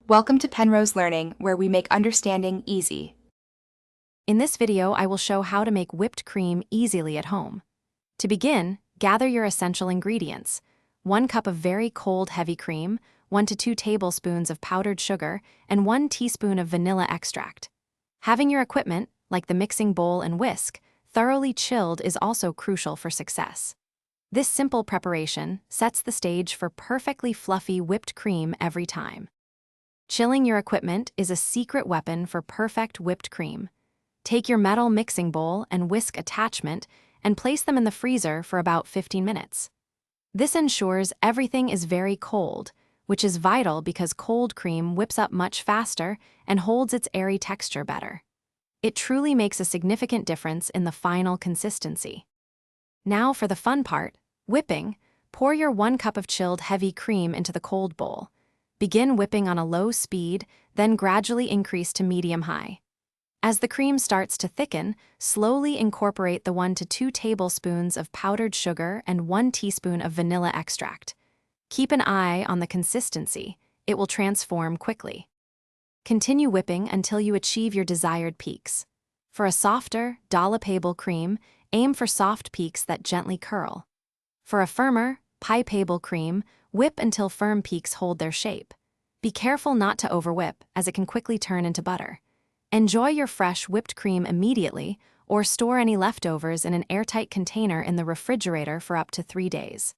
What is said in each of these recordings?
Welcome to Penrose Learning, where we make understanding easy. In this video, I will show how to make whipped cream easily at home. To begin, gather your essential ingredients: 1 cup of very cold heavy cream, 1 to 2 tablespoons of powdered sugar, and 1 teaspoon of vanilla extract. Having your equipment, like the mixing bowl and whisk, thoroughly chilled is also crucial for success. This simple preparation sets the stage for perfectly fluffy whipped cream every time. Chilling your equipment is a secret weapon for perfect whipped cream. Take your metal mixing bowl and whisk attachment and place them in the freezer for about 15 minutes. This ensures everything is very cold, which is vital because cold cream whips up much faster and holds its airy texture better. It truly makes a significant difference in the final consistency. Now for the fun part, whipping. Pour your 1 cup of chilled heavy cream into the cold bowl. Begin whipping on a low speed, then gradually increase to medium-high. As the cream starts to thicken, slowly incorporate the 1 to 2 tablespoons of powdered sugar and 1 teaspoon of vanilla extract. Keep an eye on the consistency; it will transform quickly. Continue whipping until you achieve your desired peaks. For a softer, dollopable cream, aim for soft peaks that gently curl. For a firmer, pipeable cream, whip until firm peaks hold their shape. Be careful not to overwhip, as it can quickly turn into butter. Enjoy your fresh whipped cream immediately, or store any leftovers in an airtight container in the refrigerator for up to 3 days.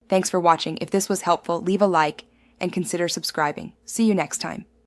Thanks for watching. If this was helpful, leave a like and consider subscribing. See you next time.